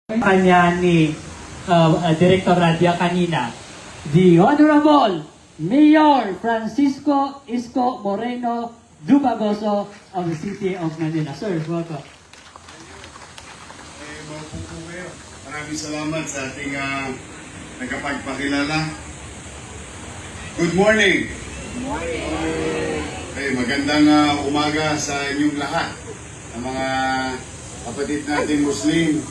Kanya ni Director Radia kanina, the Honorable Mayor Francisco Isko Moreno Dumagoso of the City of Manila. Sir, welcome. Maupo po kayo. Maraming salamat sa ating nagkapagpakilala. Good morning! Good morning! Magandang umaga sa inyong lahat. Ang mga kapatid nating Muslim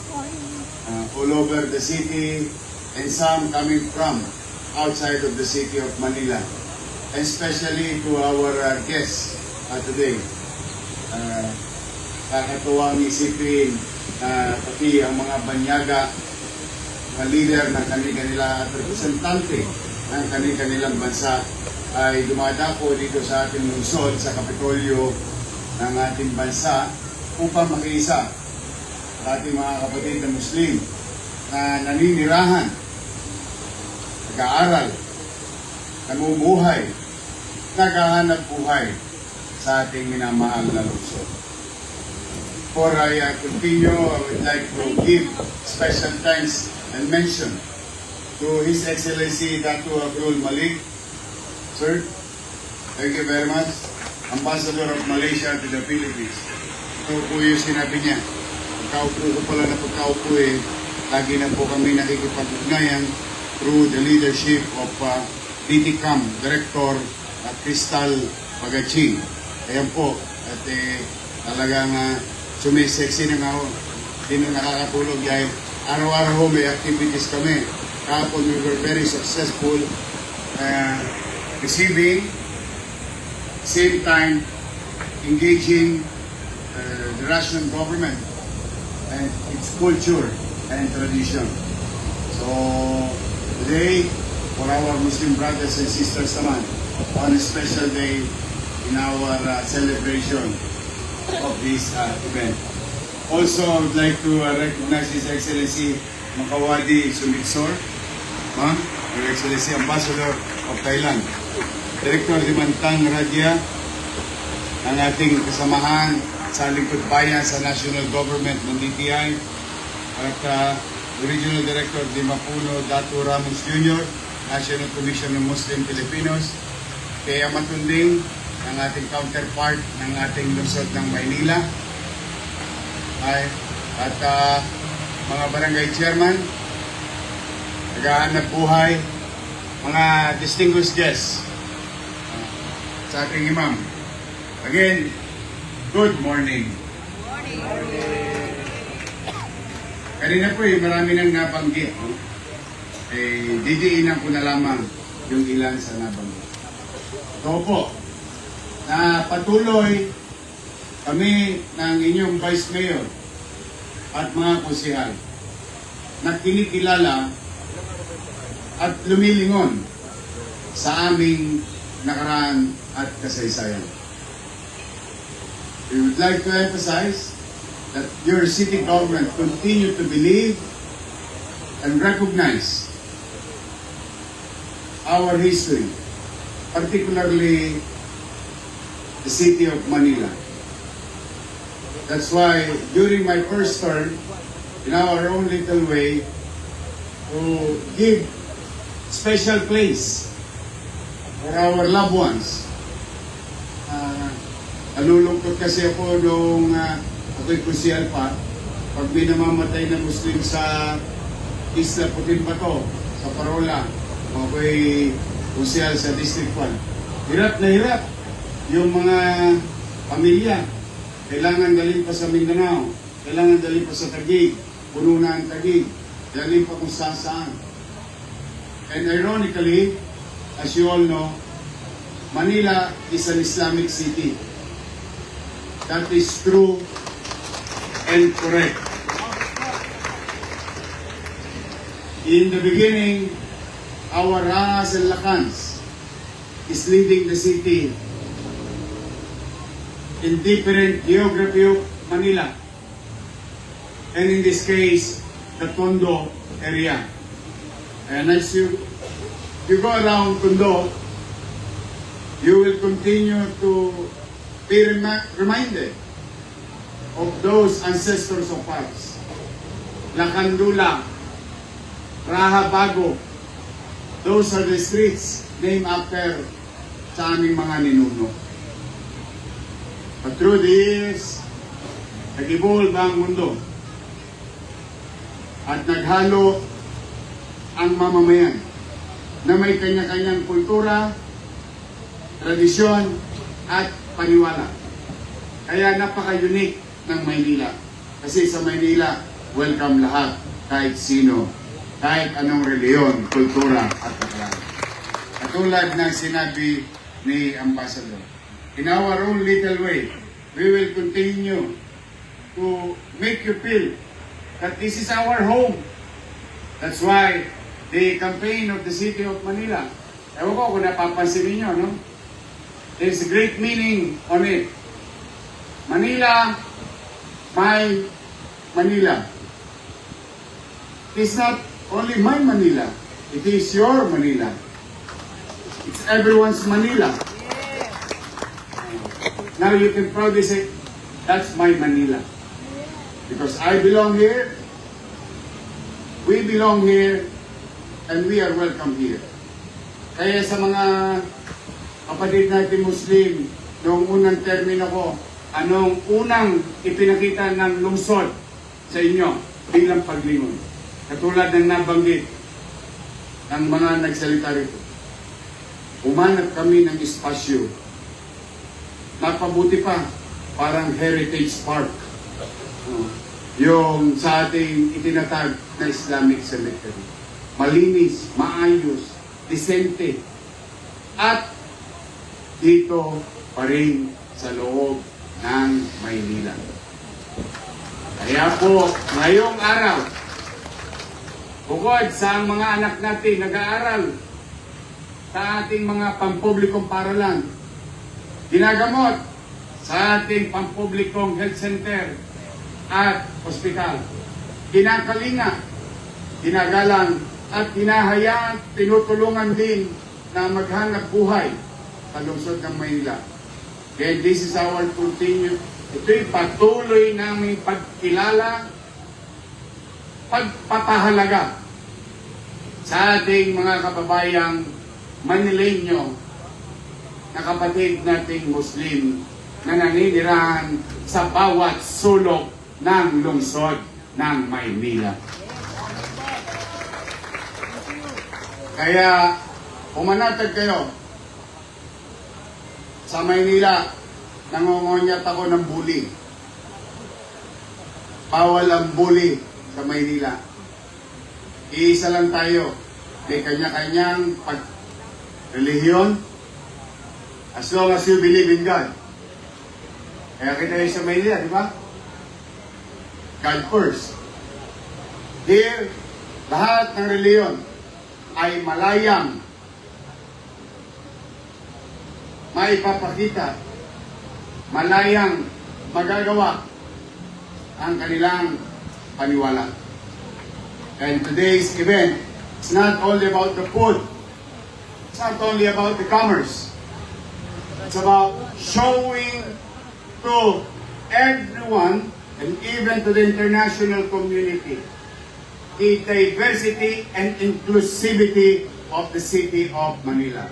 all over the city and some coming from outside of the city of Manila. And especially to our guests today. Kakatuwang isipin pati ang mga banyaga na leader ng kanilang representante ng kanilang bansa ay dumadako dito sa ating lungsod sa Kapitolyo ng ating bansa upang makiisa sa ating mga kapatid na Muslim na naninirahan, nag-aaral, namumuhay, naghahanap buhay sa ating minamahal na lungsod. Before I continue, I would like to give special thanks and mention to His Excellency Datu Abdul Malik. Sir, thank you very much. Ambassador of Malaysia to the Philippines. Ito po yung sinabi niya. Pagkaupo ko pala na pagkaupo lagi na po kami nakikipag-ugnayan through the leadership of DTCAM Director Crystal Pagaching. Ayan po, at talagang sumiseksi na nga ako. Hindi na nakakatulog dahil araw-araw may activities kami. Kahapon we were very successful receiving, same time engaging the Russian government and its culture and tradition. So today, for our Muslim brothers and sisters naman, on a special day in our celebration of this event. Also, I would like to recognize His Excellency Makawadi Sumitsor, Your Excellency Ambassador of Thailand, Director Dimantang Radia, ang ating kasamahan sa Lingkod Bayan sa National Government ng DTI, at Regional Director di Mapuno Datu Ramos Jr., National Commission of Muslim Filipinos, kaya matunding ang ating counterpart ng ating lungsod ng Maynila, at mga barangay chairman, naghahanap buhay, mga distinguished guests, sa ating imam. Again, good morning. Good morning. Kanina po marami nang nabanggit. Didiinan ko na lamang yung ilan sa nabanggit. Ito po, na patuloy kami ng inyong Vice Mayor at mga konsehal na kinikilala at lumilingon sa aming nakaraan at kasaysayan. We would like to emphasize that your city government continue to believe and recognize our history, particularly the city of Manila. That's why during my first term, in our own little way, to give special place for our loved ones. Nalulungkot kasi ako nung ako'y kusyal pa, pag may namamatay na Muslim sa Isla Putinbato, sa Parola, ako'y kusyal sa District 1. Hirap na hirap yung mga pamilya. Kailangan dalhin pa sa Mindanao, kailangan dalhin pa sa Taguig, puno na ang Taguig, dalhin pa kung saan. And ironically, as you all know, Manila is an Islamic city. That is true and correct. In the beginning, our Rangas and Lakans is leading the city in different geography of Manila. And in this case, the Tondo area. And as you go around Tondo, you will continue to be reminded of those ancestors of ours Lacandula, Raha Bago. Those are the streets named after sa aming mga ninuno. But through the years, nag-evolve ang mundo at naghalo ang mamamayan na may kanya-kanyang kultura, tradisyon, at paniwala. Kaya napaka-unique ng Maynila. Kasi sa Maynila, welcome lahat, kahit sino, kahit anong reliyon, kultura, at pagkalan. Katulad ng sinabi ni Ambassador, in our own little way, we will continue to make you feel that this is our home. That's why the campaign of the City of Manila, ewan ko kung napapansin ninyo, no? There's a great meaning on it. Manila, my Manila. It's not only my Manila, it is your Manila. It's everyone's Manila. Now you can proudly say, that's my Manila. Because I belong here, we belong here, and we are welcome here. Kaya sa mga kapatid natin Muslim, noong unang termino ko, anong unang ipinakita ng lungsod sa inyo bilang paglingon? Katulad ng nabanggit ng mga nagsalita rito. Umanap kami ng espasyo. Napabuti pa, parang heritage park. Yung sa ating itinatag na Islamic cemetery. Malinis, maayos, disente. At dito pa rin sa loob ng Maynila. Kaya po, ngayong araw, bukod sa mga anak natin nag-aaral sa ating mga pampublikong paralan, ginagamot sa ating pampublikong health center at hospital, kinakalinga, ginagalang at hinahayaan, tinutulungan din na maghanap buhay sa lungsod ng Maynila. And this is our continued, ito'y patuloy naming pagkilala, pagpapahalaga sa ating mga kababayang Manileño na kapatid nating Muslim na naninirahan sa bawat sulok ng lungsod ng Maynila. Kaya pumanatag kayo sa Maynila, nangongonyat ako ng bully. Bawal ang bully sa Maynila. Iisa lang tayo. May kanya-kanyang relihiyon. As long as you believe in God. Kaya kita sa Maynila, di ba? God first. Here, lahat ng relihiyon ay malayang maipapakita, malayang magagawa ang kanilang paniwala. And today's event, it's not only about the food, it's not only about the commerce, it's about showing to everyone and even to the international community the diversity and inclusivity of the city of Manila.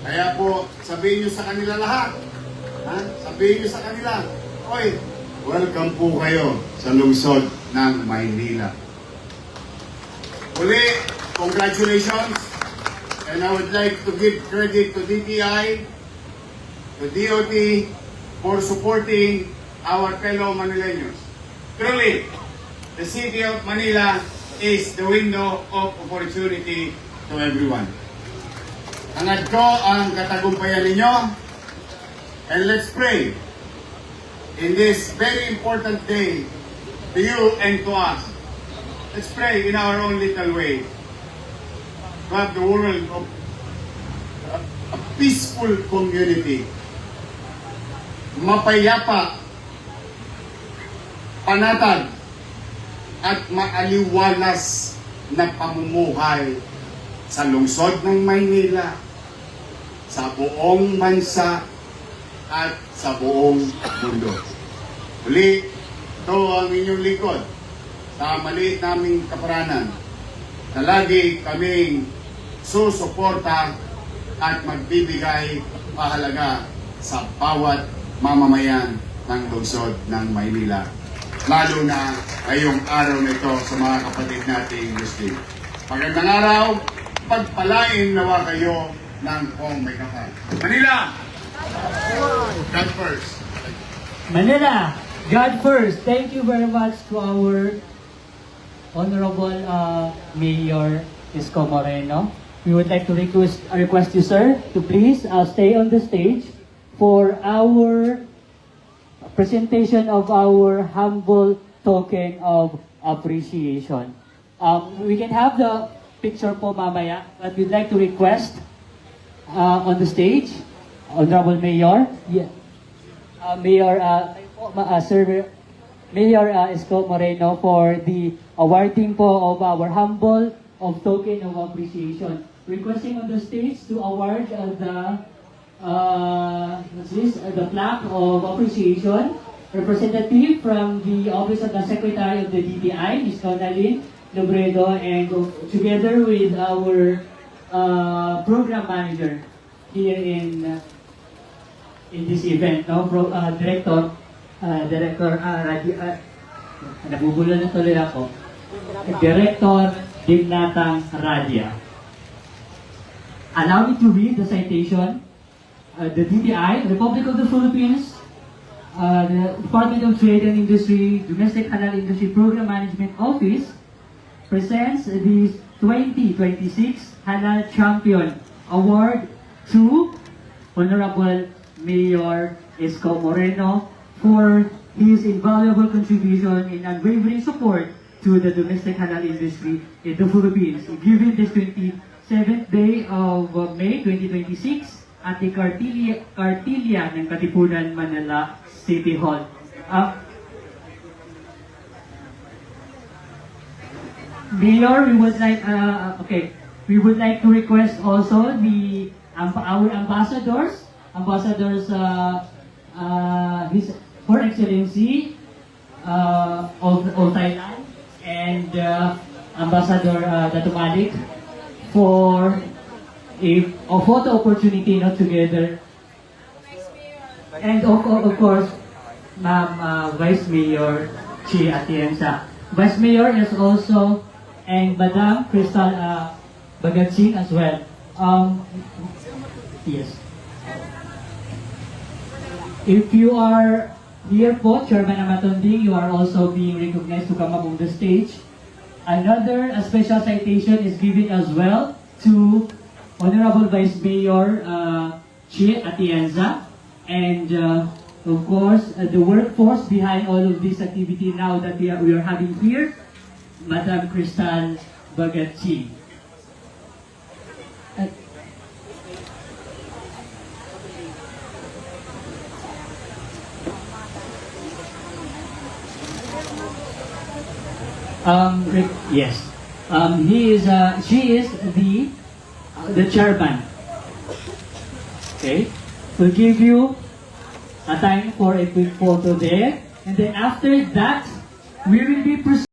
Kaya po, sabihin nyo sa kanila lahat. Sabihin nyo sa kanila, oy, welcome po kayo sa lungsod ng Maynila. Uli, congratulations. And I would like to give credit to DTI, to DOT, for supporting our fellow Manileños. Truly, the city of Manila is the window of opportunity to everyone. Hangad ko ang katagumpayan ninyo, and let's pray in this very important day to you and to us. Let's pray in our own little way to have the world of a peaceful community, mapayapa, panatag, at maaliwalas na pamumuhay sa lungsod ng Maynila, sa buong bansa, at sa buong mundo. Uli, ito ang inyong likod. sa maliit naming kaparanan na lagi kaming susuporta at magbibigay pahalaga sa bawat mamamayan ng lungsod ng Maynila. Lalo na ngayong araw nito sa mga kapatid nating Muslim. Magandang araw, pagpalain nawa kayo ng kong may kapal. Manila! God first. Manila, God first. Thank you very much to our Honorable Mayor Isko Moreno. We would like to request you, sir, to please stay on the stage for our presentation of our humble token of appreciation. We can have the picture po mamaya, but we'd like to request on the stage, Honorable Mayor, Mayor Isko Moreno for the awarding po of our humble of token of appreciation. Requesting on the stage to award the the plaque of appreciation, representative from the Office of the Secretary of the DTI, Ms. Conalyn Lobredo, and together with our program manager here in this event, no? Director nabubulo na tuloy ako. Director Dignatang Radia. Allow me to read the citation. The DTI, Republic of the Philippines, the Department of Trade and Industry, Domestic Halal Industry Program Management Office presents the 2026 Halal Champion Award to Honorable Mayor Isko Moreno for his invaluable contribution in unwavering support to the domestic halal industry in the Philippines. Given this 27th day of May 2026 at the Cartilla ng Katipunan, Manila City Hall. Mayor, we would like to request also our ambassadors, His Her Excellency of Thailand and Ambassador Dato Malik for a photo opportunity not together. And of course, Ma'am Vice Mayor Chi Atienza. Vice Mayor is also, and Madam Crystal Bagatsing as well. Yes. If you are here po, Chairman Amatonding, you are also being recognized to come up on the stage. Another special citation is given as well to Honorable Vice Mayor Chi Atienza, and of course the workforce behind all of this activity now that we are having here, Madam Crystal Bagatsing. Yes. She is the chairman. Okay. We'll give you a time for a quick photo there, and then after that, we will be proceeding.